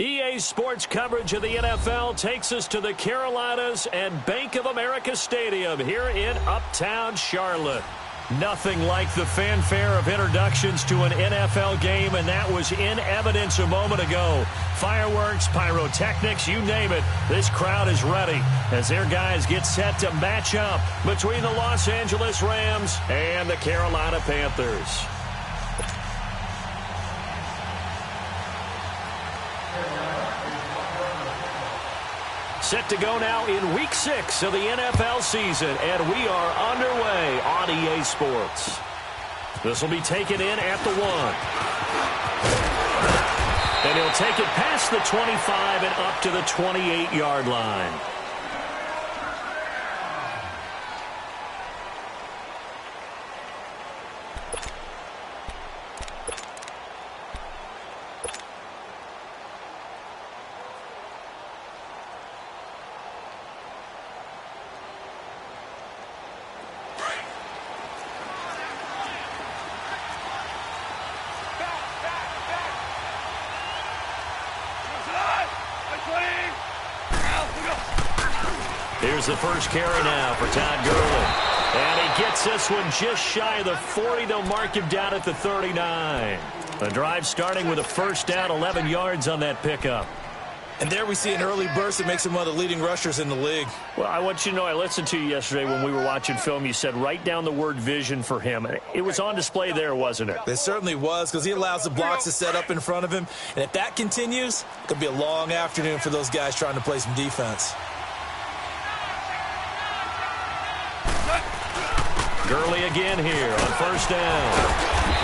EA Sports coverage of the NFL takes us to the Carolinas and Bank of America Stadium here in Uptown Charlotte. Nothing like the fanfare of introductions to an NFL game, and that was in evidence a moment ago. Fireworks, pyrotechnics, you name it. This crowd is ready as their guys get set to match up between the Los Angeles Rams and the Carolina Panthers. Set to go now in Week 6 of the NFL season, and we are underway on EA Sports. This will be taken in at the 1. And he'll take it past the 25 and up to the 28-yard line. Here's the first carry now for Todd Gurley. And he gets this one just shy of the 40. They'll mark him down at the 39. The drive starting with a first down, 11 yards on that pickup. And there we see an early burst that makes him one of the leading rushers in the league. Well, I want you to know, I listened to you yesterday when we were watching film. You said write down the word vision for him. It was on display there, wasn't it? It certainly was, because he allows the blocks to set up in front of him. And if that continues, it could be a long afternoon for those guys trying to play some defense. Gurley again here on first down.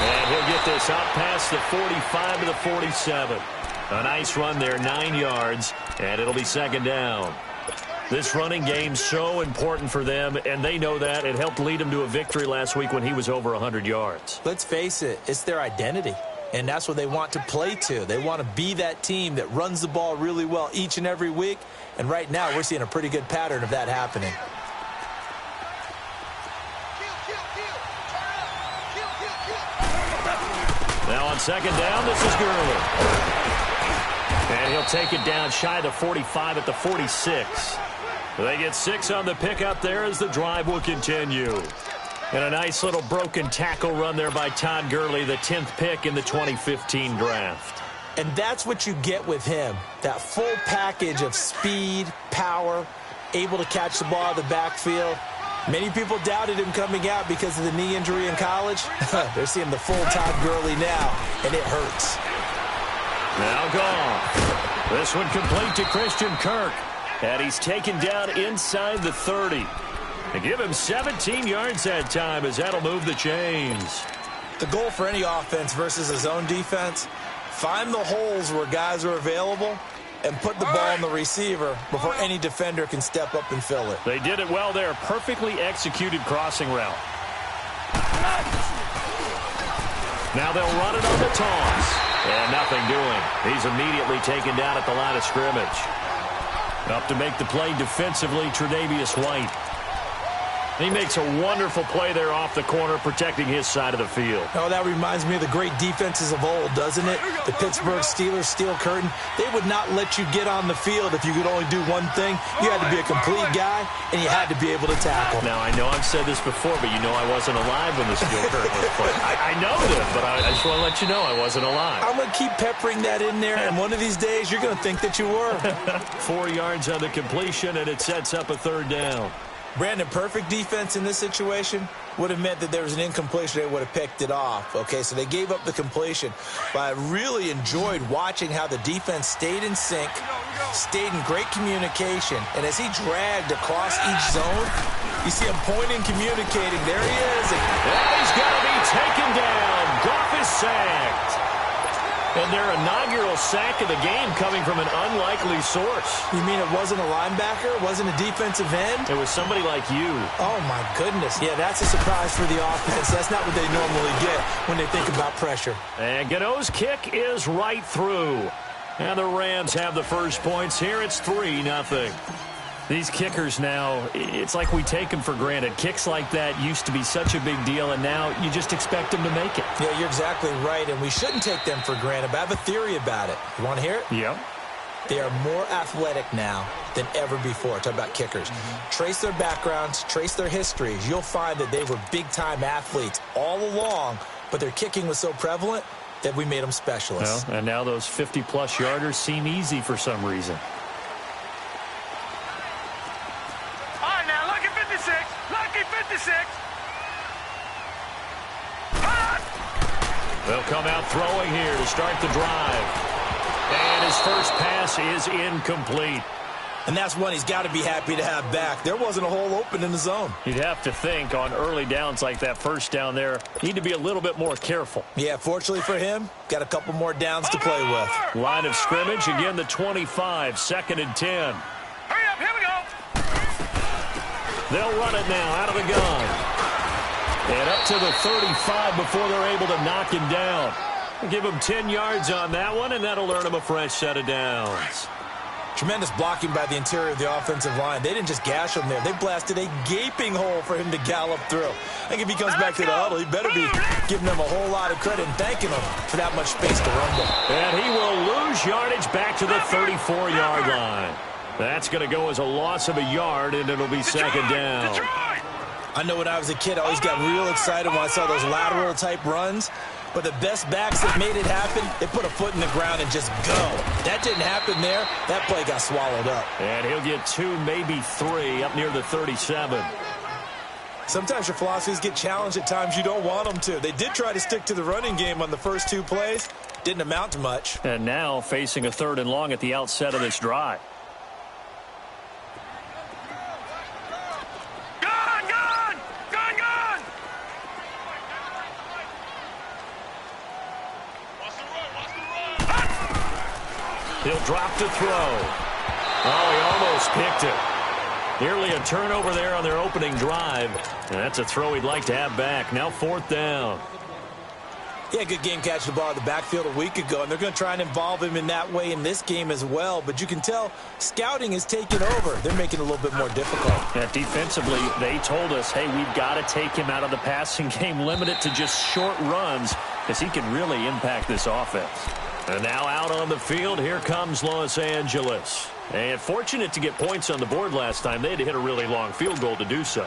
And he'll get this out past the 45 to the 47. A nice run there, 9 yards, and it'll be second down. This running game so important for them, and they know that. It helped lead them to a victory last week when he was over 100 yards. Let's face it, it's their identity, and that's what they want to play to. They want to be that team that runs the ball really well each and every week, and right now we're seeing a pretty good pattern of that happening. Now on second down, this is Gurley. And he'll take it down shy of the 45 at the 46. They get 6 on the pickup there as the drive will continue. And a nice little broken tackle run there by Todd Gurley, the 10th pick in the 2015 draft. And that's what you get with him, that full package of speed, power, able to catch the ball out of the backfield. Many people doubted him coming out because of the knee injury in college. They're seeing the full Todd Gurley now, and it hurts. Now gone. This one complete to Christian Kirk. And he's taken down inside the 30. They give him 17 yards that time as that'll move the chains. The goal for any offense versus a zone defense, find the holes where guys are available and put the ball on the receiver before any defender can step up and fill it. They did it well there. Perfectly executed crossing route. Now they'll run it on the toss. And nothing doing. He's immediately taken down at the line of scrimmage. Up to make the play defensively, Tre'Davious White. He makes a wonderful play there off the corner, protecting his side of the field. Oh, that reminds me of the great defenses of old, doesn't it? The Pittsburgh Steelers steel curtain. They would not let you get on the field if you could only do one thing. You had to be a complete guy, and you had to be able to tackle. Now, I know I've said this before, but you know I wasn't alive when the steel curtain was put. I know this, but I just want to let you know I wasn't alive. I'm going to keep peppering that in there, and one of these days you're going to think that you were. 4 yards on the completion, and it sets up a third down. Brandon, perfect defense in this situation would have meant that there was an incompletion. They would have picked it off. Okay, so they gave up the completion. But I really enjoyed watching how the defense stayed in sync, stayed in great communication. And as he dragged across each zone, you see him pointing, communicating. There he is. And he's going to be taken down. Goff is sacked. And their inaugural sack of the game coming from an unlikely source. You mean it wasn't a linebacker? It wasn't a defensive end? It was somebody like you. Oh, my goodness. Yeah, that's a surprise for the offense. That's not what they normally get when they think about pressure. And Gano's kick is right through. And the Rams have the first points here. It's 3-0. These kickers now, it's like we take them for granted. Kicks like that used to be such a big deal, and now you just expect them to make it. Yeah, you're exactly right, and we shouldn't take them for granted, but I have a theory about it. You want to hear it? Yep. They are more athletic now than ever before. Talk about kickers. Trace their backgrounds, trace their histories. You'll find that they were big-time athletes all along, but their kicking was so prevalent that we made them specialists. Well, and now those 50-plus yarders seem easy for some reason. All right, now, lucky 56. Lucky 56. They'll come out throwing here to start the drive. And his first pass is incomplete. And that's one he's got to be happy to have back. There wasn't a hole open in the zone. You'd have to think on early downs like that first down there, need to be a little bit more careful. Yeah, fortunately for him, got a couple more downs to play with. Line of scrimmage, again the 25, 2nd and 10. Hurry up, here we go. They'll run it now out of the gun. And up to the 35 before they're able to knock him down. Give him 10 yards on that one, and that'll earn him a fresh set of downs. Tremendous blocking by the interior of the offensive line. They didn't just gash him there. They blasted a gaping hole for him to gallop through. I think if he comes back to the huddle, he better be giving them a whole lot of credit and thanking them for that much space to rumble. And he will lose yardage back to the 34-yard line. That's going to go as a loss of a yard, and it'll be 2nd down. I know when I was a kid, I always got real excited when I saw those lateral-type runs. But the best backs that made it happen, they put a foot in the ground and just go. That didn't happen there. That play got swallowed up. And he'll get 2, maybe 3, up near the 37. Sometimes your philosophies get challenged at times you don't want them to. They did try to stick to the running game on the first 2 plays. Didn't amount to much. And now facing a 3rd and long at the outset of this drive. He'll drop to throw. Oh, he almost picked it. Nearly a turnover there on their opening drive. And that's a throw he'd like to have back. Now 4th down. Yeah, good game catching the ball in the backfield a week ago, and they're going to try and involve him in that way in this game as well. But you can tell scouting is taking over. They're making it a little bit more difficult. Yeah, defensively, they told us, hey, we've got to take him out of the passing game, limit it to just short runs, because he can really impact this offense. And now out on the field, here comes Los Angeles. And fortunate to get points on the board last time. They had to hit a really long field goal to do so.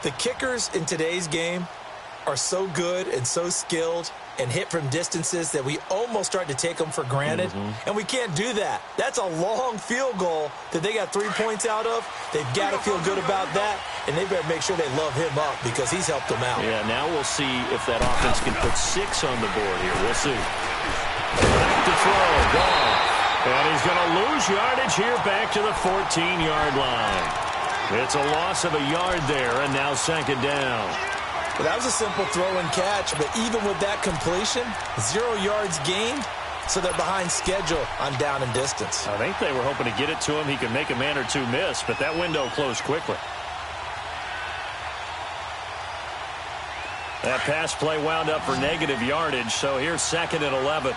The kickers in today's game are so good and so skilled and hit from distances that we almost start to take them for granted. And we can't do that. That's a long field goal that they got 3 points out of. They've got to feel good about that, and they better make sure they love him up because he's helped them out. Yeah, now we'll see if that offense can put 6 on the board here. We'll see. Back to throw, gone. And he's going to lose yardage here back to the 14-yard line. It's a loss of a yard there, and now 2nd down. Well, that was a simple throw and catch, but even with that completion, 0 yards gained, so they're behind schedule on down and distance. I think they were hoping to get it to him. He could make a man or 2 miss, but that window closed quickly. That pass play wound up for negative yardage, so here's 2nd and 11.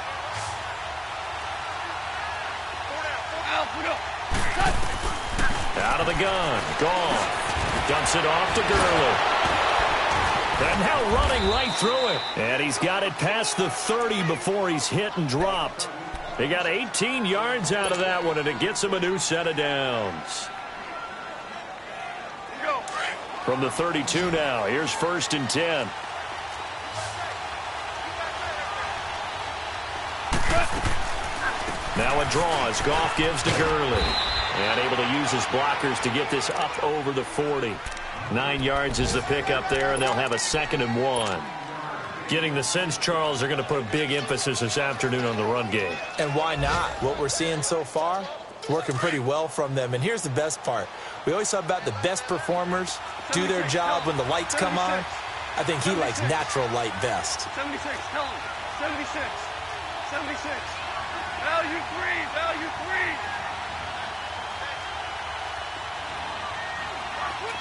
Out of the gun, gone. Dumps it off to Gurley. And now running right through it. And he's got it past the 30 before he's hit and dropped. They got 18 yards out of that one, and it gets him a new set of downs. From the 32 now, here's 1st and 10. Now a draw as Goff gives to Gurley. And able to use his blockers to get this up over the 40. 9 yards is the pickup there, and they'll have a 2nd and 1. Getting the sense, Charles, they're going to put a big emphasis this afternoon on the run game. And why not? What we're seeing so far, working pretty well from them. And here's the best part. We always talk about the best performers do their job when the lights come on. I think he likes natural light best. 76, tell him. 76. 76. Value 3, value 3.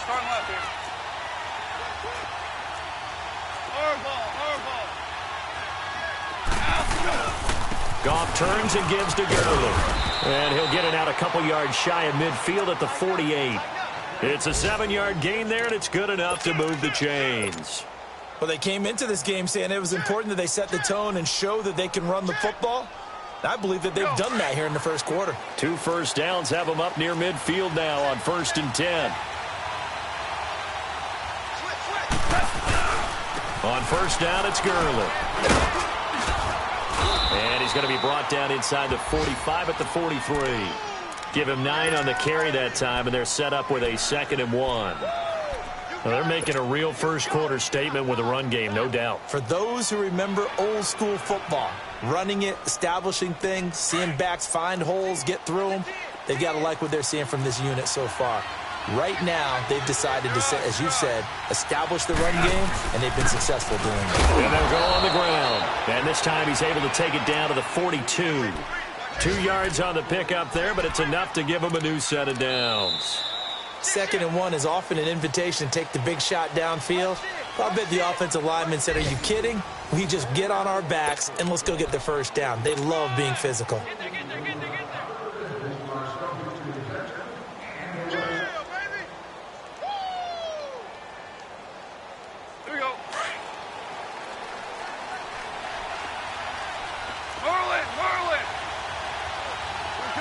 Start left here. Hardball. Goff turns and gives to Gurley. And he'll get it out a couple yards shy of midfield at the 48. It's a 7-yard gain there, and it's good enough to move the chains. Well, they came into this game saying it was important that they set the tone and show that they can run the football. I believe that they've done that here in the first quarter. 2 first downs have them up near midfield now on 1st and 10. On 1st down, it's Gurley. And he's going to be brought down inside the 45 at the 43. Give him 9 on the carry that time, and they're set up with a 2nd and 1. Well, they're making a real first-quarter statement with a run game, no doubt. For those who remember old-school football, running it, establishing things, seeing backs find holes, get through them, they've got to like what they're seeing from this unit so far. Right now, they've decided to, as you said, establish the run game, and they've been successful doing it. And they'll go on the ground. And this time he's able to take it down to the 42. 2 yards on the pickup there, but it's enough to give him a new set of downs. 2nd and 1 is often an invitation to take the big shot downfield. I bet the offensive lineman said, are you kidding? We just get on our backs and let's go get the first down. They love being physical. Here we go. Merlin. We're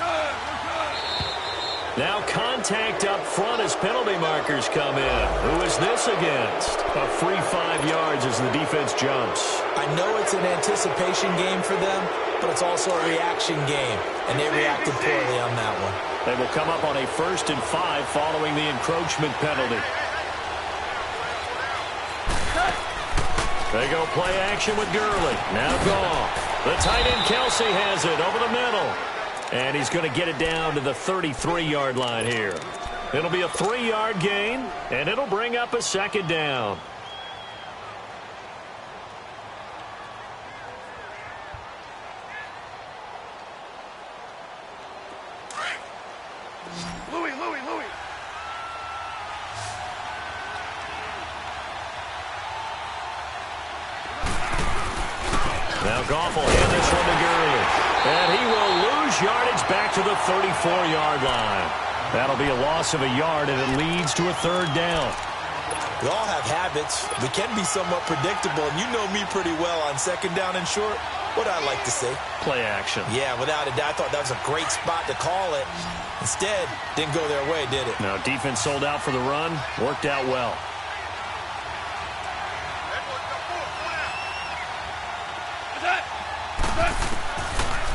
good. Now contact up front as penalty markers come in. Who is this against? A free 5 yards as the defense jumps. I know it's an anticipation game for them, but it's also a reaction game, and they reacted poorly on that one. They will come up on a 1st and 5 following the encroachment penalty. They go play action with Gurley. Now Goff. The tight end Kelsey has it over the middle. And he's going to get it down to the 33-yard line here. It'll be a 3-yard gain, and it'll bring up a 2nd down. Louis. Now Goff will hand this one to Gurley. And he will lose yardage back to the 34-yard line. That'll be a loss of a yard, and it leads to a 3rd down. We all have habits. We can be somewhat predictable, and you know me pretty well on 2nd down and short. What I like to say? Play action. Yeah, without a doubt. I thought that was a great spot to call it. Instead, didn't go their way, did it? Now, defense sold out for the run. Worked out well.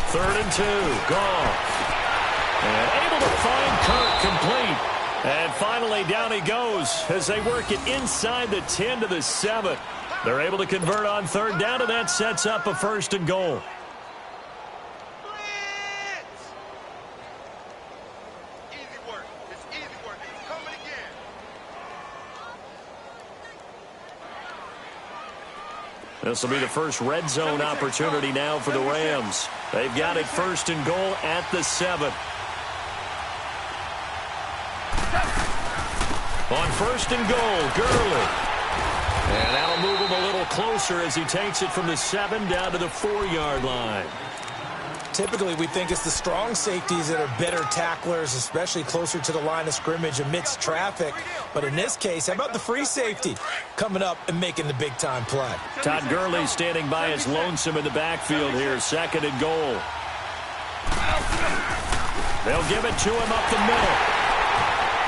Third and 2. Goff. And able to find Kirk complete. And finally, down he goes as they work it inside the 10 to the 7. They're able to convert on 3rd down, and that sets up a 1st and goal. This will be the first red zone opportunity now for the Rams. They've got it 1st and goal at the 7. On 1st and goal, Gurley. And that'll move him a little closer as he takes it from the 7 down to the 4-yard line. Typically, we think it's the strong safeties that are better tacklers, especially closer to the line of scrimmage amidst traffic. But in this case, how about the free safety coming up and making the big-time play? Todd Gurley standing by as lonesome in the backfield here, 2nd and goal. They'll give it to him up the middle.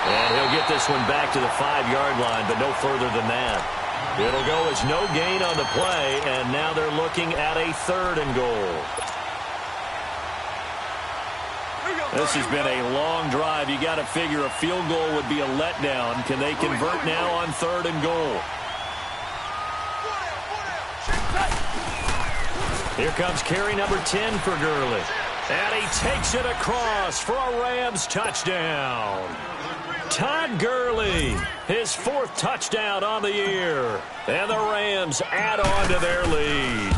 And he'll get this one back to the 5-yard line, but no further than that. It'll go as no gain on the play, and now they're looking at a 3rd and goal. This has been a long drive. You got to figure a field goal would be a letdown. Can they convert now on 3rd and goal? Here comes carry number 10 for Gurley. And he takes it across for a Rams touchdown. Todd Gurley, his 4th touchdown on the year. And the Rams add on to their lead.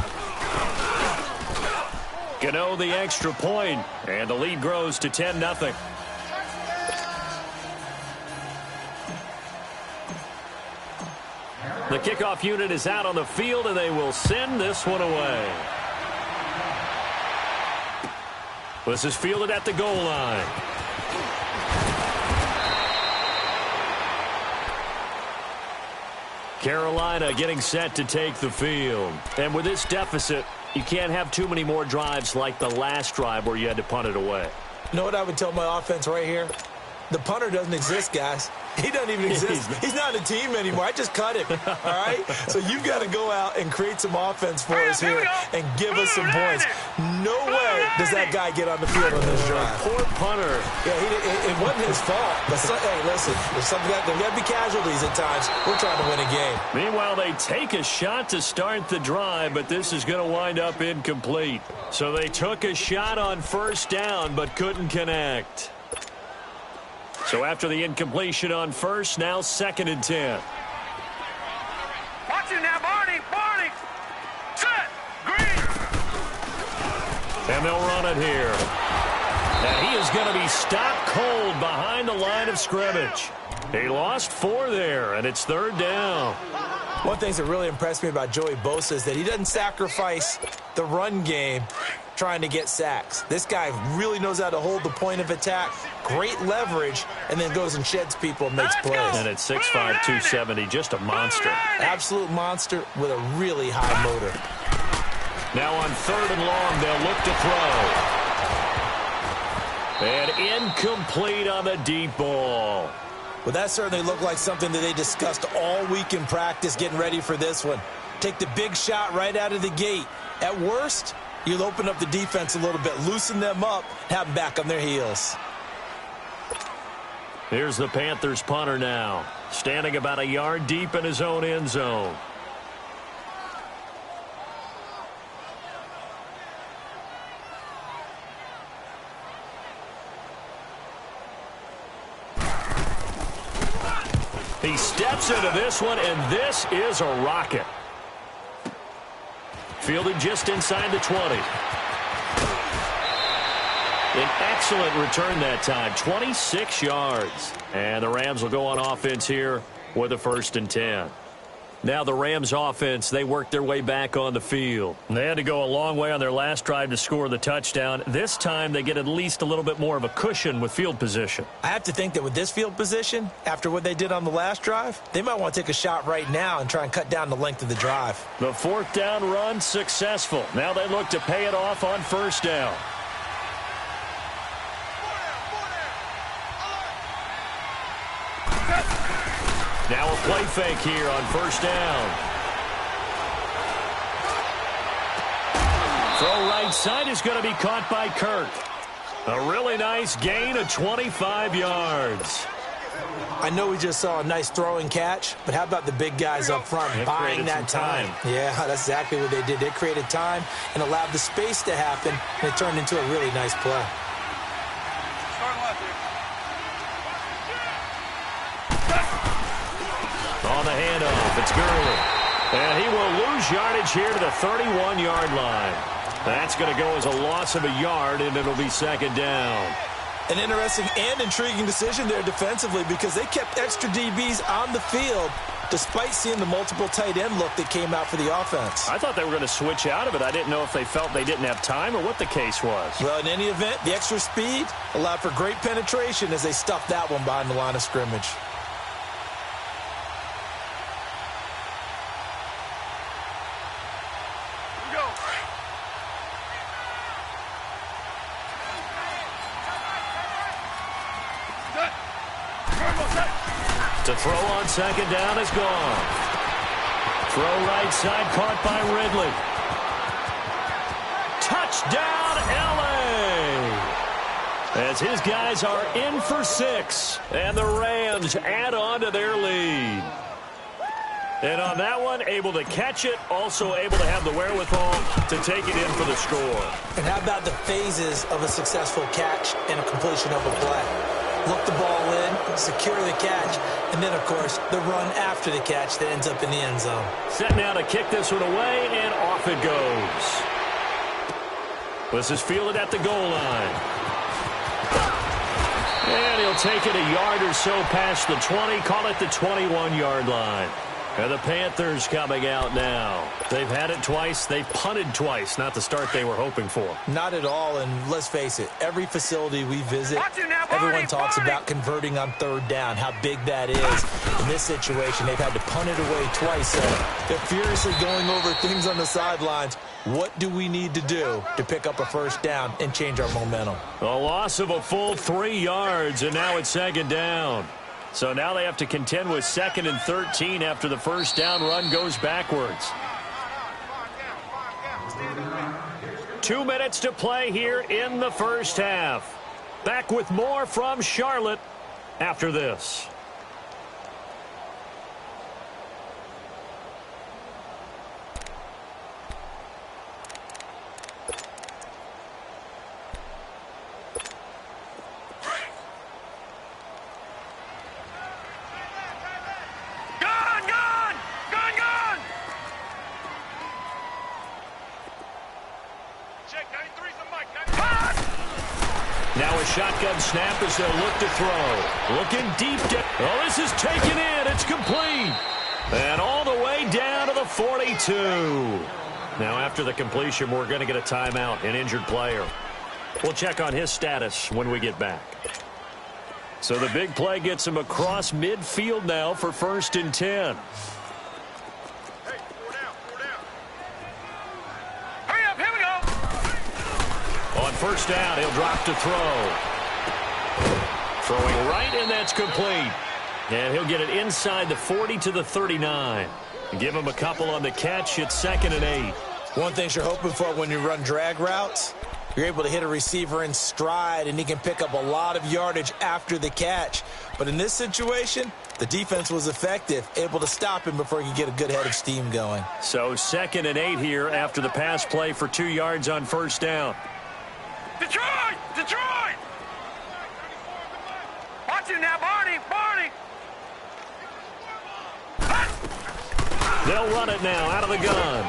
Gano the extra point, and the lead grows to 10-0. The kickoff unit is out on the field, and they will send this one away. This is fielded at the goal line. Carolina getting set to take the field. And with this deficit, you can't have too many more drives like the last drive where you had to punt it away. You know what I would tell my offense right here? The punter doesn't exist, guys. He doesn't even exist. He's not a team anymore. I just cut him, all right? So you've got to go out and create some offense for us here and give us some points. No way does that guy get on the field on this drive. Poor punter. Yeah, it wasn't his fault. But hey, listen, there's got to be casualties at times. We're trying to win a game. Meanwhile, they take a shot to start the drive, but this is going to wind up incomplete. So they took a shot on first down, but couldn't connect. So after the incompletion on first, now 2nd and 10. Watch it now, Barney. Set. Green. And they'll run it here. And he is going to be stopped cold behind the line of scrimmage. He lost 4 there, and it's 3rd down. One thing that really impressed me about Joey Bosa is that he doesn't sacrifice the run game trying to get sacks. This guy really knows how to hold the point of attack, great leverage, and then goes and sheds people and makes plays. And at 6'5", 270, just a monster. Absolute monster with a really high motor. Now on 3rd and long, they'll look to throw. And incomplete on the deep ball. Well, that certainly looked like something that they discussed all week in practice getting ready for this one. Take the big shot right out of the gate. At worst, you'll open up the defense a little bit, loosen them up, have them back on their heels. Here's the Panthers punter now, standing about a yard deep in his own end zone. He steps into this one, and this is a rocket. Fielded just inside the 20. An excellent return that time, 26 yards. And the Rams will go on offense here with a 1st and 10. Now the Rams offense, they work their way back on the field. They had to go a long way on their last drive to score the touchdown. This time they get at least a little bit more of a cushion with field position. I have to think that with this field position, after what they did on the last drive, they might want to take a shot right now and try and cut down the length of the drive. The 4th down run successful. Now they look to pay it off on 1st down. Now a play fake here on 1st down. Throw right side is going to be caught by Kirk. A really nice gain of 25 yards. I know we just saw a nice throwing catch, but how about the big guys up front buying that time? Yeah, that's exactly what they did. They created time and allowed the space to happen, and it turned into a really nice play. On the handoff, it's Gurley. And he will lose yardage here to the 31-yard line. That's going to go as a loss of a yard, and it'll be 2nd down. An interesting and intriguing decision there defensively because they kept extra DBs on the field despite seeing the multiple tight end look that came out for the offense. I thought they were going to switch out of it. I didn't know if they felt they didn't have time or what the case was. Well, in any event, the extra speed allowed for great penetration as they stuffed that one behind the line of scrimmage. To throw on 2nd down is gone. Throw right side caught by Ridley. Touchdown, L.A. As his guys are in for 6. And the Rams add on to their lead. And on that one, able to catch it, also able to have the wherewithal to take it in for the score. And how about the phases of a successful catch and a completion of a play? Look the ball in, secure the catch, and then, of course, the run after the catch that ends up in the end zone. Set now to kick this one away, and off it goes. This is fielded at the goal line. And he'll take it a yard or so past the 20, call it the 21-yard line. And the Panthers coming out now. They've had it twice. They've punted twice. Not the start they were hoping for. Not at all, and let's face it, every facility we visit, everyone talks about converting on third down, how big that is. In this situation, they've had to punt it away twice, so they're furiously going over things on the sidelines. What do we need to do to pick up a first down and change our momentum? A loss of a full 3 yards, and now it's second down. So now they have to contend with 2nd and 13 after the first down run goes backwards. 2 minutes to play here in the first half. Back with more from Charlotte after this. Now a shotgun snap as they'll look to throw. Looking deep. Oh, this is taken in. It's complete. And all the way down to the 42. Now after the completion, we're going to get a timeout, an injured player. We'll check on his status when we get back. So the big play gets him across midfield now for 1st and 10. First down, he'll drop to throw. Throwing right, and that's complete. And he'll get it inside the 40 to the 39. Give him a couple on the catch. It's 2nd and 8. One thing you're hoping for when you run drag routes, you're able to hit a receiver in stride, and he can pick up a lot of yardage after the catch. But in this situation, the defense was effective, able to stop him before he could get a good head of steam going. So 2nd and 8 here after the pass play for 2 yards on first down. Detroit! Detroit! Watch it now, Barney! Barney! They'll run it now out of the gun.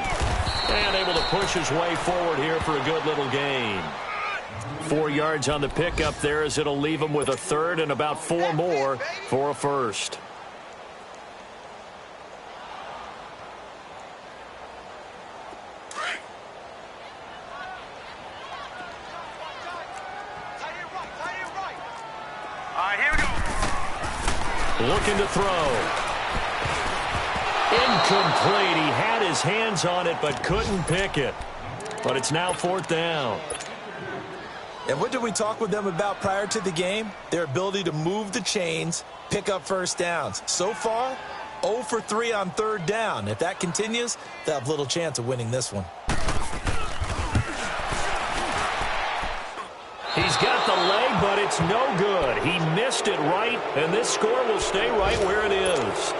And able to push his way forward here for a good little gain. 4 yards on the pickup there as it'll leave him with a third and about 4 more for a first. Looking to throw. Incomplete. He had his hands on it but couldn't pick it. But it's now 4th down. And what did we talk with them about prior to the game? Their ability to move the chains, pick up first downs. So far, 0 for 3 on 3rd down. If that continues, they'll have little chance of winning this one. He's got the leg, but it's no good. He missed it right, and this score will stay right where it is.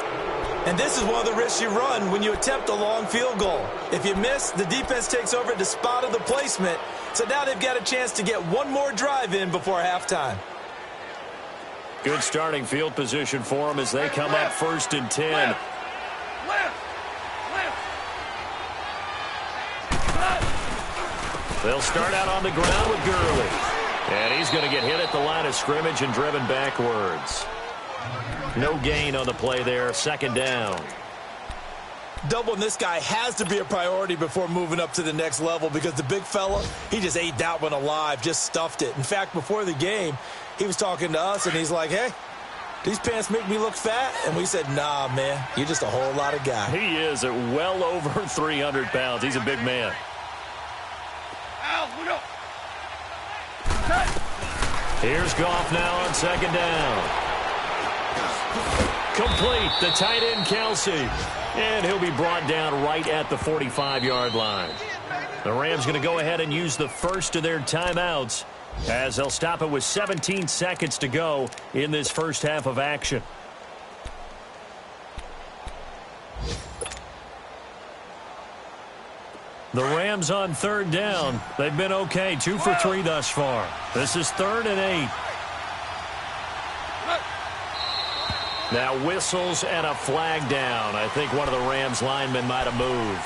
And this is one of the risks you run when you attempt a long field goal. If you miss, the defense takes over at the spot of the placement. So now they've got a chance to get one more drive in before halftime. Good starting field position for them as they come up 1st and 10. They'll start out on the ground with Gurley. And he's going to get hit at the line of scrimmage and driven backwards. No gain on the play there. 2nd down. Doubling this guy has to be a priority before moving up to the next level because the big fella, he just ate that one alive, just stuffed it. In fact, before the game, he was talking to us, and he's like, hey, these pants make me look fat? And we said, nah, man, you're just a whole lot of guy. He is at well over 300 pounds. He's a big man. Here's Goff now on 2nd down. Complete, the tight end Kelsey. And he'll be brought down right at the 45-yard line. The Rams going to go ahead and use the first of their timeouts as they'll stop it with 17 seconds to go in this first half of action. The Rams on 3rd down. They've been okay, 2 for 3 thus far. This is 3rd and 8. Now whistles and a flag down. I think one of the Rams linemen might have moved.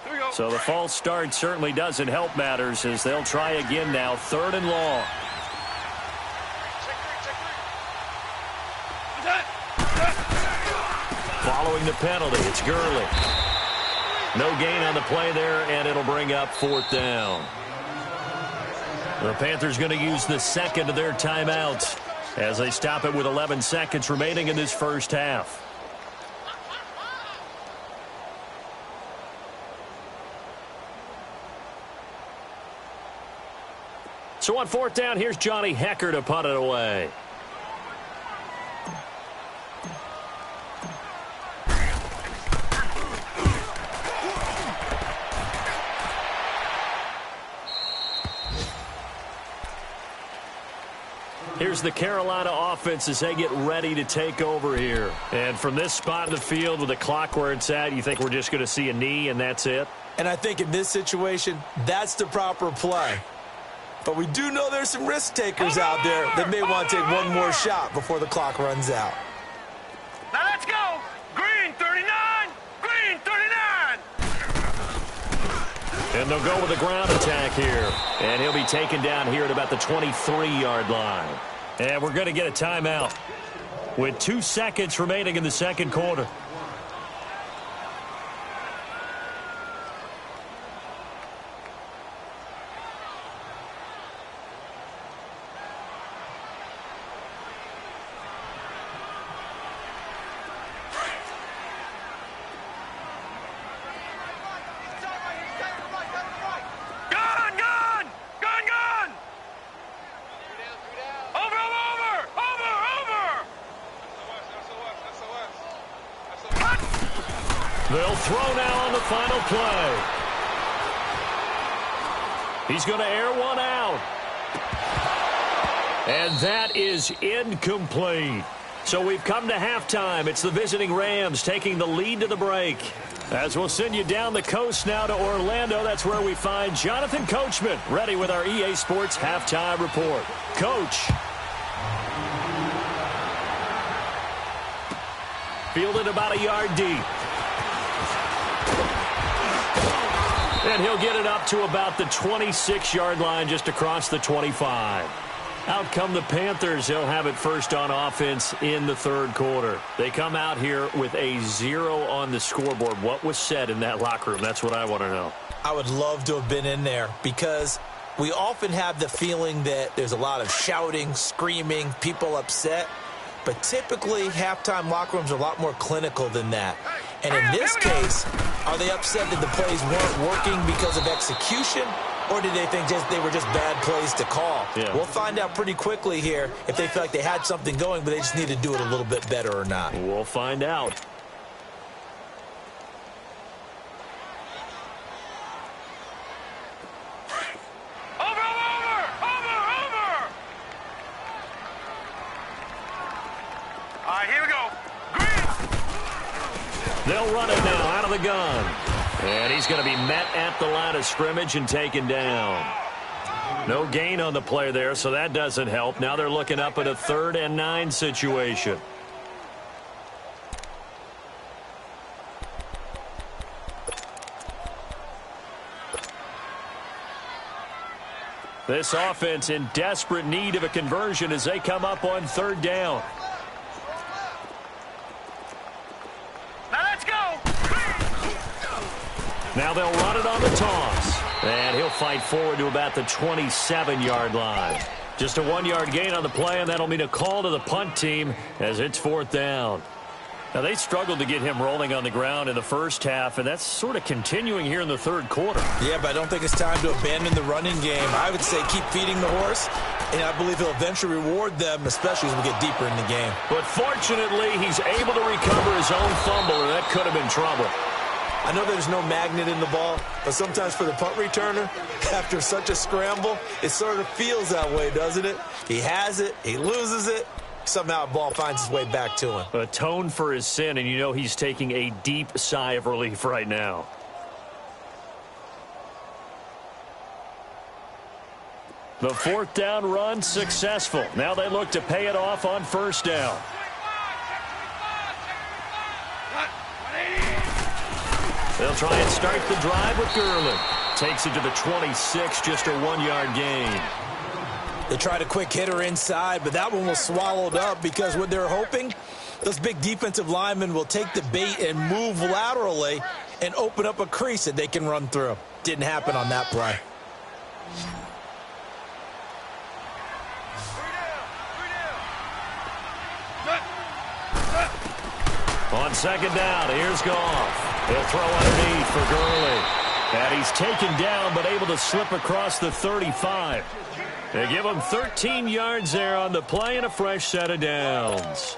Here we go. So the false start certainly doesn't help matters as they'll try again now. 3rd and long. Following the penalty, it's Gurley. No gain on the play there, and it'll bring up 4th down. The Panthers going to use the second of their timeouts as they stop it with 11 seconds remaining in this first half. So on 4th down, here's Johnny Hecker to punt it away. Here's the Carolina offense as they get ready to take over here. And from this spot in the field with the clock where it's at, you think we're just going to see a knee and that's it? And I think in this situation, that's the proper play. But we do know there's some risk takers out there that may want to take one more shot before the clock runs out. Now let's go. Green 39. Green 39. And they'll go with a ground attack here. And he'll be taken down here at about the 23-yard line. And we're going to get a timeout with 2 seconds remaining in the second quarter. They'll throw now on the final play. He's going to air one out. And that is incomplete. So we've come to halftime. It's the visiting Rams taking the lead to the break. As we'll send you down the coast now to Orlando, that's where we find Jonathan Coachman ready with our EA Sports halftime report. Coach. Fielded about a yard deep. And he'll get it up to about the 26-yard line just across the 25. Out come the Panthers. They'll have it first on offense in the third quarter. They come out here with a 0 on the scoreboard. What was said in that locker room? That's what I want to know. I would love to have been in there because we often have the feeling that there's a lot of shouting, screaming, people upset. But typically, halftime locker rooms are a lot more clinical than that. And in this case, are they upset that the plays weren't working because of execution? Or did they think they were just bad plays to call? Yeah. We'll find out pretty quickly here if they feel like they had something going, but they just need to do it a little bit better or not. We'll find out. They'll run it now out of the gun. And he's going to be met at the line of scrimmage and taken down. No gain on the play there, so that doesn't help. Now they're looking up at a 3rd and 9 situation. This offense in desperate need of a conversion as they come up on 3rd down. Now they'll run it on the toss. And he'll fight forward to about the 27-yard line. Just a 1-yard gain on the play, and that'll mean a call to the punt team as it's 4th down. Now, they struggled to get him rolling on the ground in the first half, and that's sort of continuing here in the third quarter. Yeah, but I don't think it's time to abandon the running game. I would say keep feeding the horse, and I believe he'll eventually reward them, especially as we get deeper in the game. But fortunately, he's able to recover his own fumble, and that could have been trouble. I know there's no magnet in the ball, but sometimes for the punt returner, after such a scramble, it sort of feels that way, doesn't it? He has it, he loses it, somehow the ball finds its way back to him. Atone for his sin, and you know he's taking a deep sigh of relief right now. The 4th down run successful. Now they look to pay it off on 1st down. They'll try and start the drive with Gurley. Takes it to the 26, just a 1-yard gain. They tried a quick hitter inside, but that one was swallowed up because what they're hoping, those big defensive linemen will take the bait and move laterally and open up a crease that they can run through. Didn't happen on that play. On second down, here's Goff. He'll throw underneath for Gurley. And he's taken down but able to slip across the 35. They give him 13 yards there on the play and a fresh set of downs.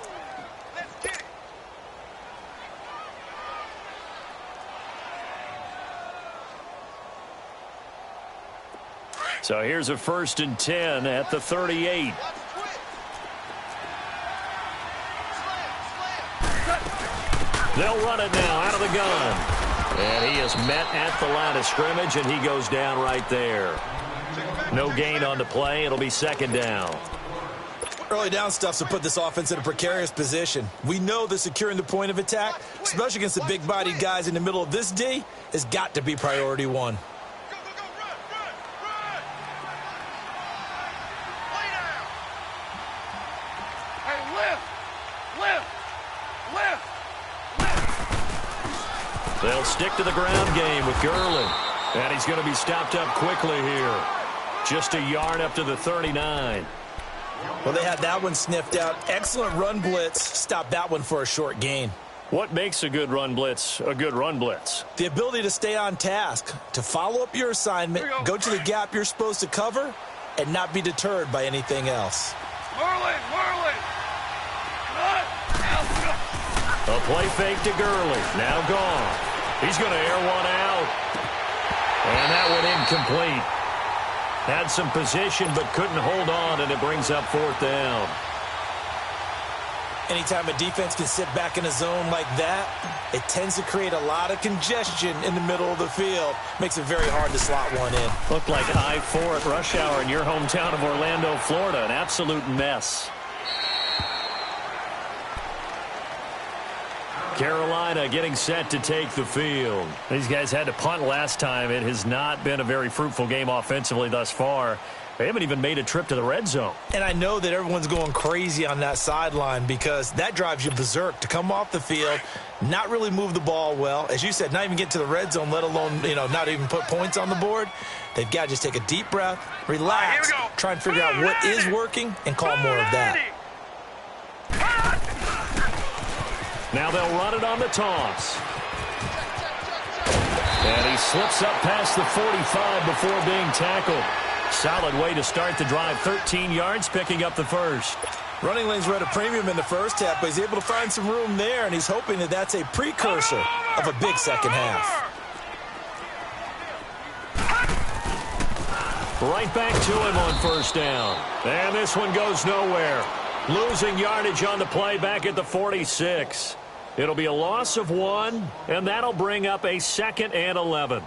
So here's a 1st and 10 at the 38. They'll run it now out of the gun. And he is met at the line of scrimmage, and he goes down right there. No gain on the play. It'll be 2nd down. Early down stuff to put this offense in a precarious position. We know that securing the point of attack, especially against the big-bodied guys in the middle of this D, has got to be priority one. They'll stick to the ground game with Gurley. And he's going to be stopped up quickly here. Just a yard up to the 39. Well, they had that one sniffed out. Excellent run blitz. Stopped that one for a short gain. What makes a good run blitz a good run blitz? The ability to stay on task, to follow up your assignment, go to the gap you're supposed to cover, and not be deterred by anything else. Marley! A play fake to Gurley. Now gone. He's going to air one out. And that one incomplete. Had some position but couldn't hold on, and it brings up 4th down. Anytime a defense can sit back in a zone like that, it tends to create a lot of congestion in the middle of the field. Makes it very hard to slot one in. Looked like I-4 at rush hour in your hometown of Orlando, Florida. An absolute mess. Carolina getting set to take the field. These guys had to punt last time. It has not been a very fruitful game offensively thus far. They haven't even made a trip to the red zone. And I know that everyone's going crazy on that sideline because that drives you berserk to come off the field, not really move the ball well. As you said, not even get to the red zone, let alone, not even put points on the board. They've got to just take a deep breath, relax, try and figure out what is working, and call more of that. Now they'll run it on the toss. And he slips up past the 45 before being tackled. Solid way to start the drive. 13 yards, picking up the first. Running lanes were at a premium in the first half, but he's able to find some room there, and he's hoping that that's a precursor of a big second half. Right back to him on 1st down. And this one goes nowhere. Losing yardage on the play back at the 46. It'll be a loss of 1, and that'll bring up a 2nd and 11.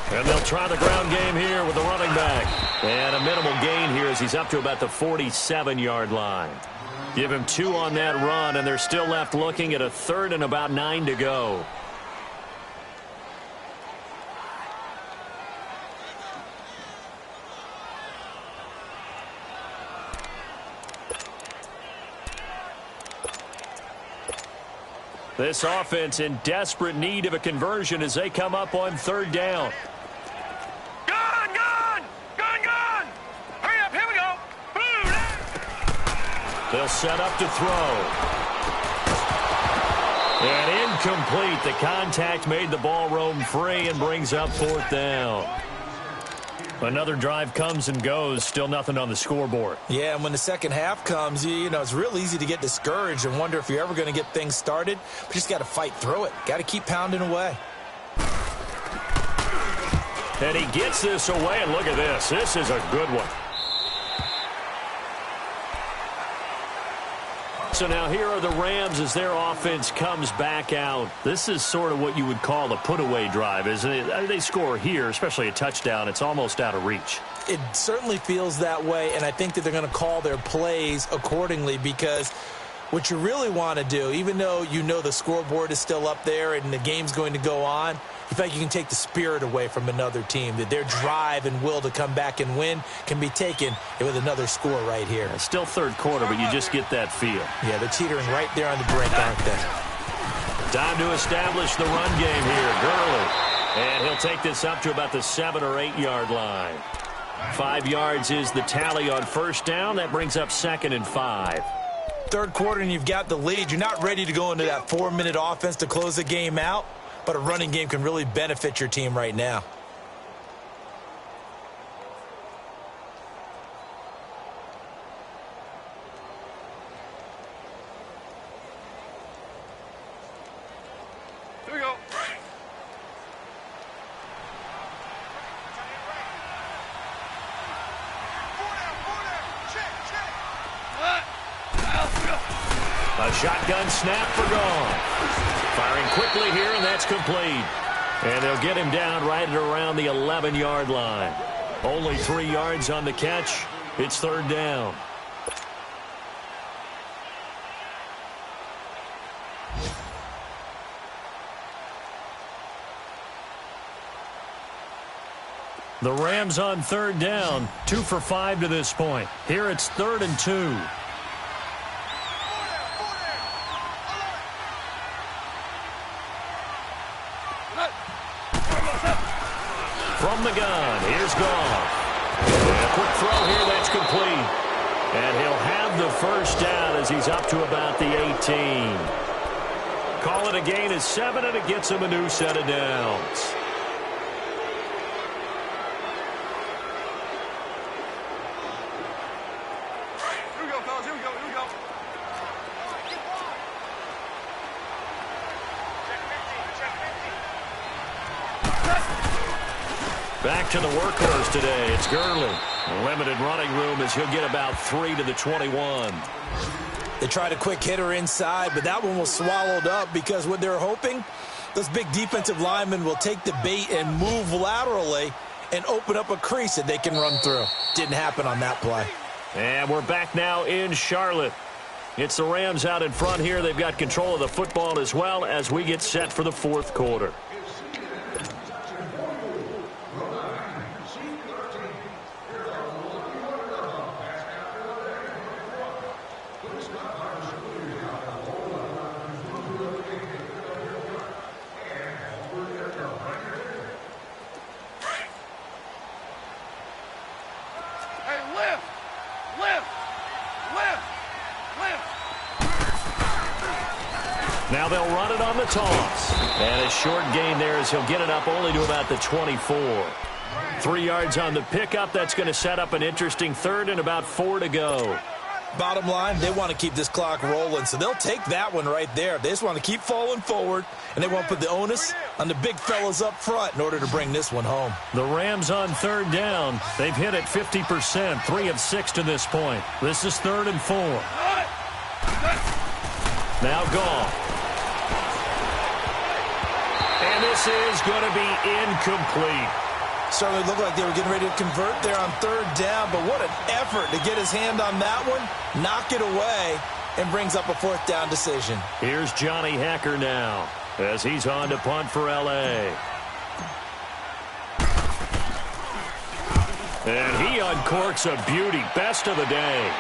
And they'll try the ground game here with the running back. And a minimal gain here as he's up to about the 47-yard line. Give him 2 on that run, and they're still left looking at a 3rd and about 9 to go. This offense in desperate need of a conversion as they come up on 3rd down. Gun! Hurry up, here we go! Boom! They'll set up to throw. And incomplete. The contact made the ball roam free and brings up 4th down. Another drive comes and goes. Still nothing on the scoreboard. Yeah, and when the second half comes, it's real easy to get discouraged and wonder if you're ever going to get things started. But you just got to fight through it. Got to keep pounding away. And he gets this away, and look at this. This is a good one. So now here are the Rams as their offense comes back out. This is sort of what you would call a put-away drive, isn't it? They score here, especially a touchdown. It's almost out of reach. It certainly feels that way, and I think that they're going to call their plays accordingly, because what you really want to do, even though you know the scoreboard is still up there and the game's going to go on, you feel like you can take the spirit away from another team, that their drive and will to come back and win can be taken with another score right here. It's still third quarter, but you just get that feel. Yeah, they're teetering right there on the brink, aren't they? Time to establish the run game here. Gurley. And he'll take this up to about the 7 or 8 yard line. 5 yards is the tally on first down. That brings up 2nd and 5. Third quarter and you've got the lead. You're not ready to go into that 4-minute offense to close the game out, but a running game can really benefit your team right now. Here we go. A shotgun snap for Goff. Firing quickly here, and that's complete. And they'll get him down right at around the 11-yard line. Only 3 yards on the catch. It's third down. The Rams on third down, 2 for 5 to this point. Here it's 3rd and 2. From the gun, here's Goff. A quick throw here, that's complete. And he'll have the first down as he's up to about the 18. Call it a gain of 7, and it gets him a new set of downs. Here we go, fellas. Here we go. Here we go. Back to the workhorse today. It's Gurley. Limited running room as he'll get about 3 to the 21. They tried a quick hitter inside, but that one was swallowed up because what they're hoping, those big defensive linemen will take the bait and move laterally and open up a crease that they can run through. Didn't happen on that play. And we're back now in Charlotte. It's the Rams out in front here. They've got control of the football as well as we get set for the fourth quarter. Now they'll run it on the toss. And a short gain there as he'll get it up only to about the 24. 3 yards on the pickup. That's going to set up an interesting third and about 4 to go. Bottom line, they want to keep this clock rolling, so they'll take that one right there. They just want to keep falling forward, and they want to put the onus on the big fellas up front in order to bring this one home. The Rams on third down. They've hit it 50%, 3 of 6 to this point. This is 3rd and 4. Now Goff. And this is going to be incomplete. Certainly looked like they were getting ready to convert there on third down, but what an effort to get his hand on that one, knock it away, and brings up a 4th down decision. Here's Johnny Hacker now as he's on to punt for L.A. And he uncorks a beauty. Best of the day.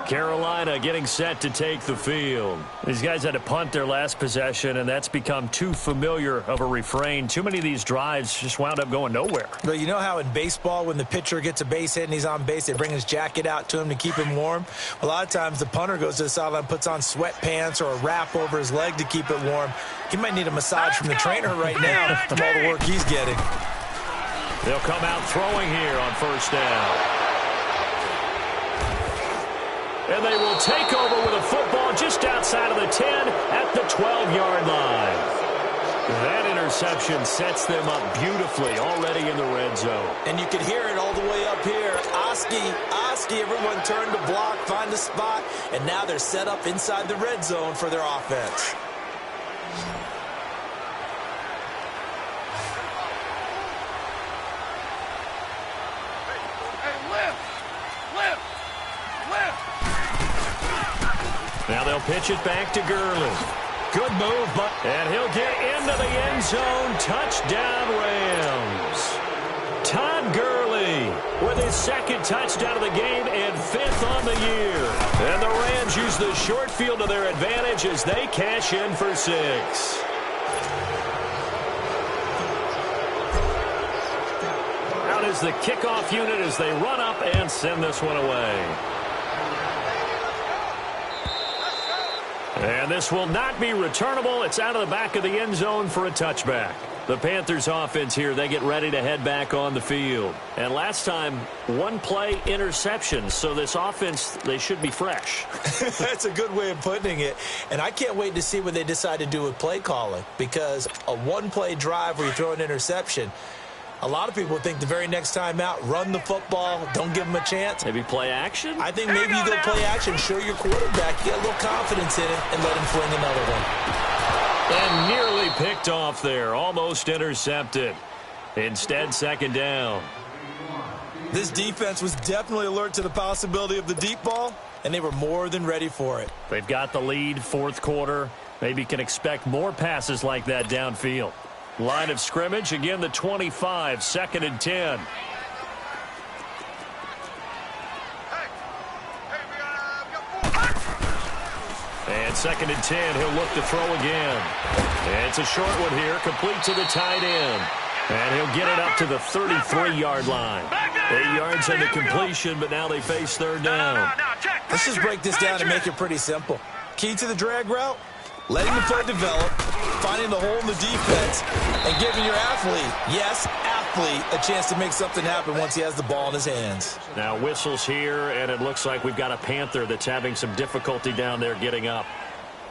Carolina getting set to take the field. These guys had to punt their last possession, and that's become too familiar of a refrain. Too many of these drives just wound up going nowhere. But you know how in baseball, when the pitcher gets a base hit and he's on base, they bring his jacket out to him to keep him warm? A lot of times the punter goes to the sideline, puts on sweatpants or a wrap over his leg to keep it warm. He might need a massage from the trainer right now from all the work he's getting. They'll come out throwing here on first down. And they will take over with a football just outside of the 10 at the 12-yard line. That interception sets them up beautifully already in the red red zone. And you can hear it all the way up here. Oski, everyone turned to block, find a spot, and now they're set up inside the red zone for their offense. Now they'll pitch it back to Gurley. Good move, and he'll get into the end zone. Touchdown, Rams. Todd Gurley with his second touchdown of the game and fifth on the year. And the Rams use the short field to their advantage as they cash in for 6. Out is the kickoff unit as they run up and send this one away. And this will not be returnable. It's out of the back of the end zone for a touchback. The Panthers offense here, they get ready to head back on the field. And last time, one play interception. So this offense, they should be fresh. That's a good way of putting it. And I can't wait to see what they decide to do with play calling. Because a one-play drive where you throw an interception, a lot of people think the very next time out, run the football, don't give them a chance. Maybe play action? I think maybe you go play action, show your quarterback, get a little confidence in him, and let him fling another one. And nearly picked off there, almost intercepted. Instead, second down. This defense was definitely alert to the possibility of the deep ball, and they were more than ready for it. They've got the lead, fourth quarter. Maybe can expect more passes like that downfield. Line of scrimmage, again the 25, second and 10. And second and 10, he'll look to throw again. And it's a short one here, complete to the tight end. And he'll get it up to the 33-yard line. 8 yards on the completion, but now they face third down. Let's just break this down and make it pretty simple. Key to the drag route, letting the play develop, finding the hole in the defense, and giving your athlete, yes, athlete, a chance to make something happen once he has the ball in his hands. Now whistles here, and it looks like we've got a Panther that's having some difficulty down there getting up.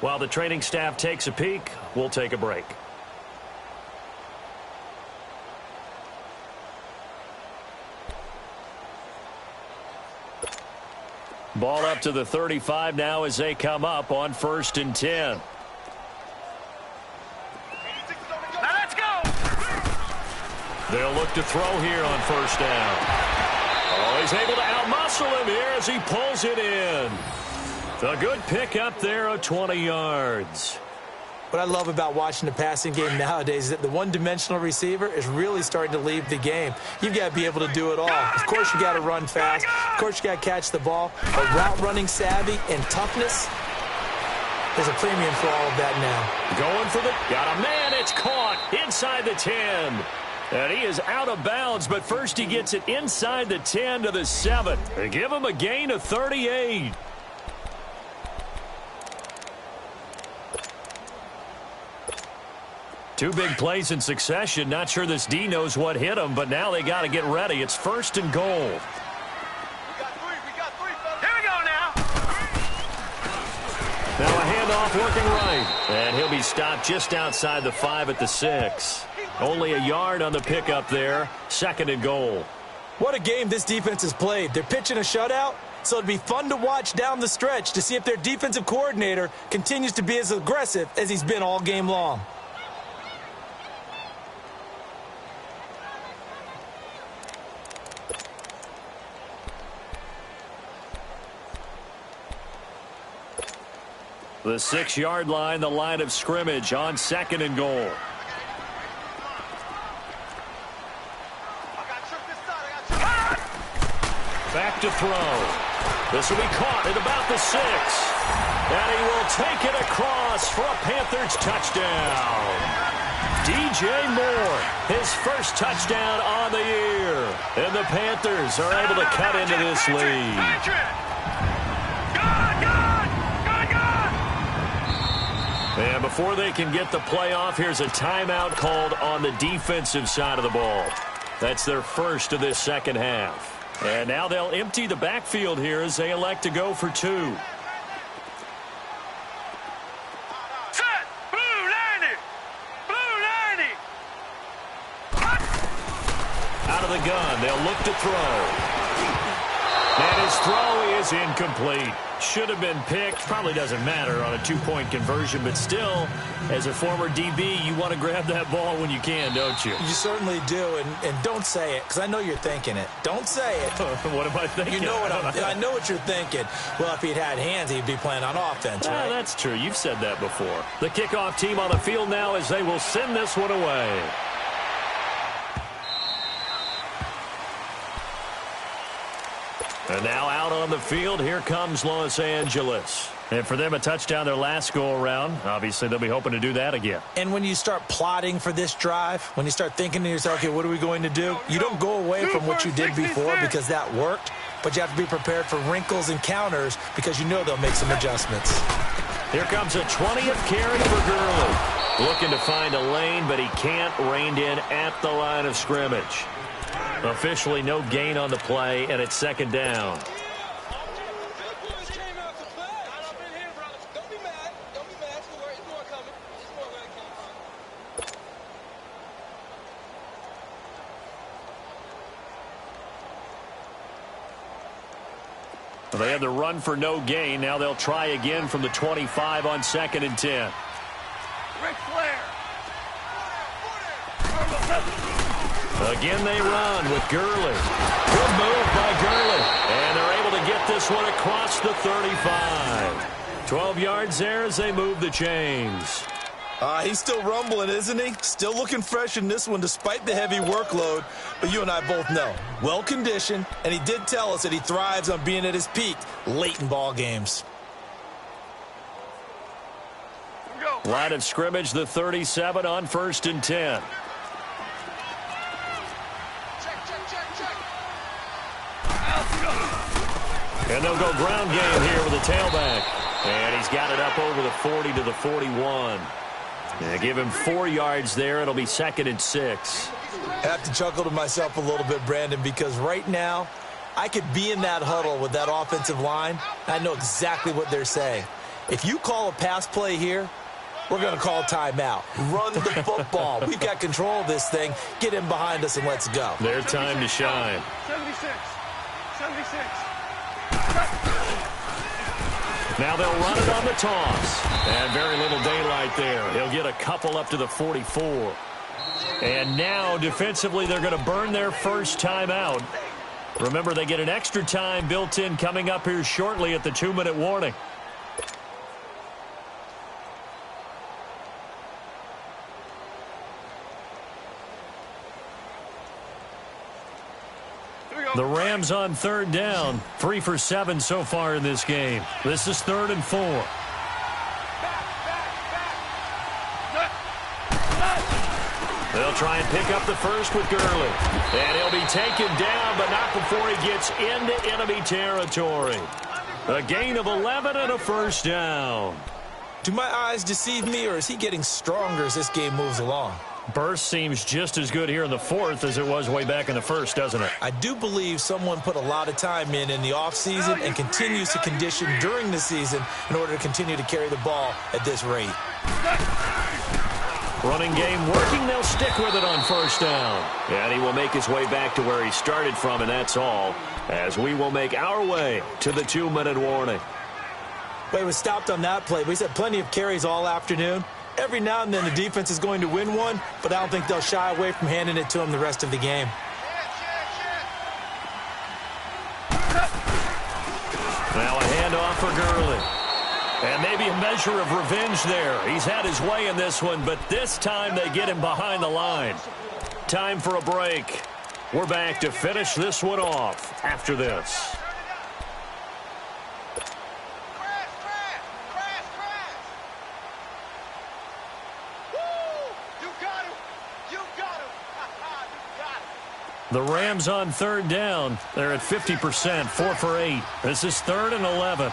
While the training staff takes a peek, we'll take a break. Ball up to the 35 now as they come up on first and 10. They'll look to throw here on first down. Oh, he's able to outmuscle him here as he pulls it in. The good pick up there of 20 yards. What I love about watching the passing game nowadays is that the one-dimensional receiver is really starting to leave the game. You've got to be able to do it all. Of course, you got to run fast. Of course, you got to catch the ball. But route running savvy and toughness, there's a premium for all of that now. Going for the, got a man, it's caught inside the 10. And he is out of bounds, but first he gets it inside the 10 to the 7. They give him a gain of 38. Two big plays in succession. Not sure this D knows what hit him, but now they got to get ready. It's first and goal. We got three, fellas. Here we go now. Now a handoff working right. And he'll be stopped just outside the 5 at the 6. Only a yard on the pickup there. Second and goal. What a game this defense has played. They're pitching a shutout, so it'd be fun to watch down the stretch to see if their defensive coordinator continues to be as aggressive as he's been all game long. The 6-yard line, the line of scrimmage on second and goal. Back to throw. This will be caught at about the 6. And he will take it across for a Panthers touchdown. DJ Moore, his first touchdown on the year. And the Panthers are able to cut into this lead. And before they can get the play off, here's a timeout called on the defensive side of the ball. That's their first of this second half. And now they'll empty the backfield here as they elect to go for 2. Set! Blue 90! Blue 90! Out of the gun, they'll look to throw. And his throw is incomplete. Should have been picked. Probably doesn't matter on a two-point conversion, but still, as a former DB, you want to grab that ball when you can, don't you? You certainly do, and don't say it, because I know you're thinking it. Don't say it. What am I thinking? You know what I know what you're thinking. Well, if he'd had hands, he'd be playing on offense, right? That's true. You've said that before. The kickoff team on the field now as they will send this one away. And now out on the field, here comes Los Angeles. And for them, a touchdown their last go-around. Obviously, they'll be hoping to do that again. And when you start plotting for this drive, when you start thinking to yourself, okay, what are we going to do? You don't go away from what you did before because that worked, but you have to be prepared for wrinkles and counters because you know they'll make some adjustments. Here comes a 20th carry for Gurley. Looking to find a lane, but he can't. Reined in at the line of scrimmage. Officially no gain on the play, and it's second down. They had the run for no gain. Now they'll try again from the 25 on 2nd and 10. Ric Flair. Again they run with Gurley. Good move by Gurley. And they're able to get this one across the 35. 12 yards there as they move the chains. He's still rumbling, isn't he? Still looking fresh in this one despite the heavy workload. But you and I both know, well-conditioned, and he did tell us that he thrives on being at his peak late in ball games. Line of scrimmage, the 37 on 1st and 10. And they'll go ground game here with a tailback. And he's got it up over the 40 to the 41. They give him 4 yards there. It'll be 2nd and 6. I have to chuckle to myself a little bit, Brandon, because right now I could be in that huddle with that offensive line. I know exactly what they're saying. If you call a pass play here, we're going to call timeout. Run the football. We've got control of this thing. Get in behind us and let's go. Their time to shine. 76. 76. Now they'll run it on the toss. And very little daylight there. He'll get a couple up to the 44. And now defensively they're going to burn their first timeout. Remember, they get an extra time built in coming up here shortly at the 2-minute warning. The Rams on 3rd down. 3 for 7 so far in this game. This is 3rd and 4. They'll try and pick up the first with Gurley. And he'll be taken down, but not before he gets into enemy territory. A gain of 11 and a first down. Do my eyes deceive me, or is he getting stronger as this game moves along? Burst seems just as good here in the 4th as it was way back in the 1st, doesn't it? I do believe someone put a lot of time in the offseason and continues to condition during the season in order to continue to carry the ball at this rate. Running game working. They'll stick with it on 1st down. And he will make his way back to where he started from, and that's all, as we will make our way to the 2-minute warning. Well, he was stopped on that play, but he's had plenty of carries all afternoon. Every now and then the defense is going to win one, but I don't think they'll shy away from handing it to him the rest of the game. Now a handoff for Gurley. And maybe a measure of revenge there. He's had his way in this one, but this time they get him behind the line. Time for a break. We're back to finish this one off after this. The Rams on 3rd down. They're at 50%, 4 for 8. This is 3rd and 11.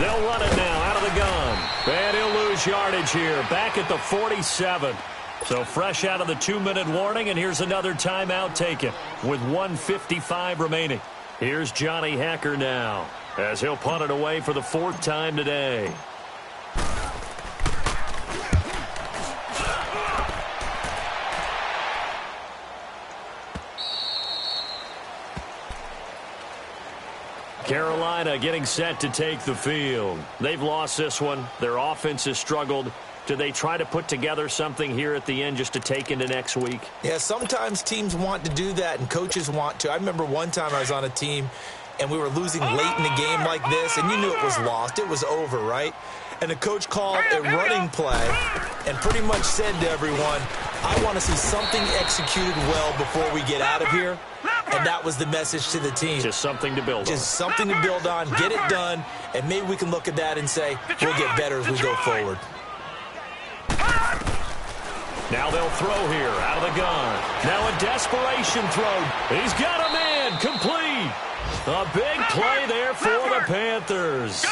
They'll run it now out of the gun. And he'll lose yardage here. Back at the 47. So fresh out of the 2-minute warning, and here's another timeout taken with 1:55 remaining. Here's Johnny Hacker now as he'll punt it away for the 4th time today. Carolina getting set to take the field. They've lost this one. Their offense has struggled. Do they try to put together something here at the end just to take into next week? Yeah, sometimes teams want to do that and coaches want to. I remember one time I was on a team and we were losing late in the game like this, and you knew it was lost. It was over, right? And the coach called a running play and pretty much said to everyone, I want to see something executed well before we get out of here. And that was the message to the team. Just something to build on. Just something to build on, get it done, and maybe we can look at that and say, we'll get better as we go forward. Now they'll throw here out of the gun. Now a desperation throw. He's got a man complete. A big play there for the Panthers.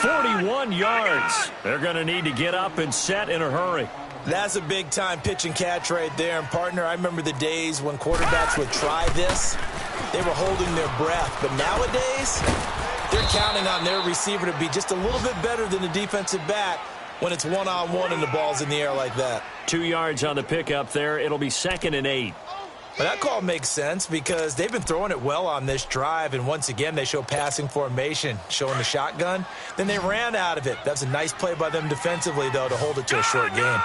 41 yards. They're going to need to get up and set in a hurry. That's a big-time pitch and catch right there. And, partner, I remember the days when quarterbacks would try this. They were holding their breath. But nowadays, they're counting on their receiver to be just a little bit better than the defensive back when it's one-on-one and the ball's in the air like that. 2 yards on the pickup there. It'll be 2nd and 8. But that call makes sense because they've been throwing it well on this drive, and once again they show passing formation, showing the shotgun. Then they ran out of it. That's a nice play by them defensively, though, to hold it to a short game.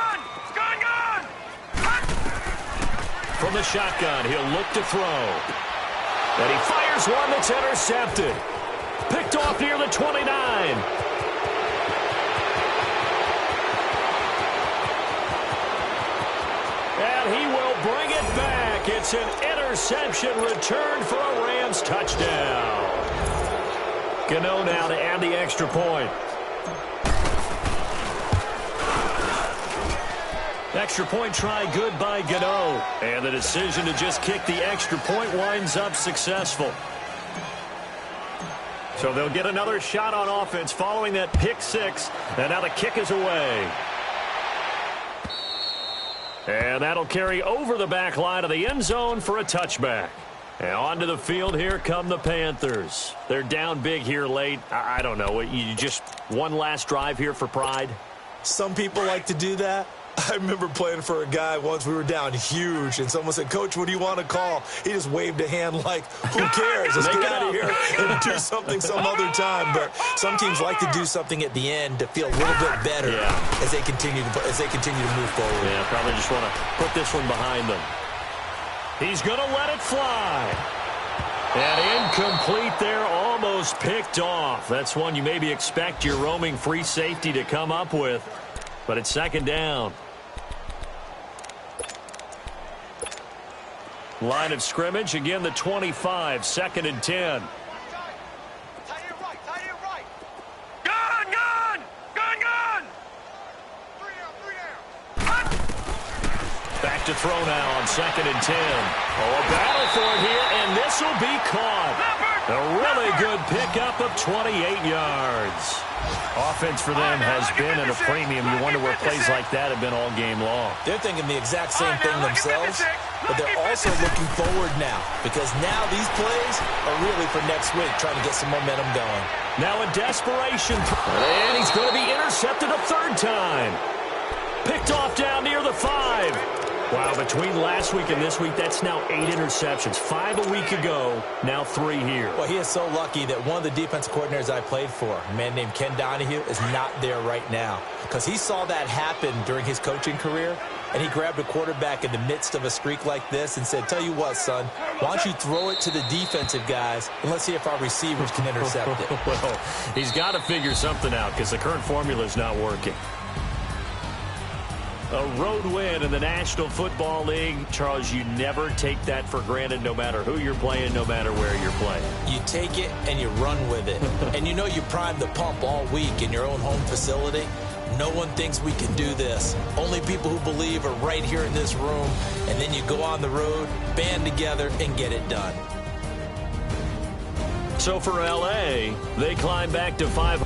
From the shotgun, he'll look to throw. And he fires one that's intercepted. Picked off near the 29. And he will bring it back. It's an interception return for a Rams touchdown. Gano now to add the extra point. Extra point try good by Gano. And the decision to just kick the extra point winds up successful. So they'll get another shot on offense following that pick six. And now the kick is away. And that'll carry over the back line of the end zone for a touchback. And onto the field, here come the Panthers. They're down big here late. I don't know. You just one last drive here for pride? Some people like to do that. I remember playing for a guy once. We were down huge, and someone said, Coach, what do you want to call? He just waved a hand like, who cares? Let's get out of here and do something some other time. But some teams like to do something at the end to feel a little bit better as they continue to move forward. Yeah, probably just want to put this one behind them. He's going to let it fly. And incomplete there, almost picked off. That's one you maybe expect your roaming free safety to come up with. But it's 2nd down. Line of scrimmage, again the 25, 2nd and 10. Tight end right, tight end right. Gun, gun, gun, gun. 3 down, 3 down. Back to throw now on 2nd and 10. Oh, a battle for it here, and this will be caught. A really good pickup of 28 yards. Offense for them has been at a premium. You wonder where plays like that have been all game long. They're thinking the exact same thing themselves, but they're also looking forward now because now these plays are really for next week, trying to get some momentum going. Now a desperation, and he's going to be intercepted a 3rd time. Picked off down near the 5. Wow, between last week and this week, that's now 8 interceptions. 5 a week ago, now 3 here. Well, he is so lucky that one of the defensive coordinators I played for, a man named Ken Donahue, is not there right now because he saw that happen during his coaching career, and he grabbed a quarterback in the midst of a streak like this and said, tell you what, son, why don't you throw it to the defensive guys, and let's see if our receivers can intercept it. Well, he's got to figure something out because the current formula is not working. A road win in the National Football League. Charles, you never take that for granted no matter who you're playing, no matter where you're playing. You take it and you run with it. And you know you primed the pump all week in your own home facility. No one thinks we can do this. Only people who believe are right here in this room. And then you go on the road, band together, and get it done. So for L.A., they climb back to 5.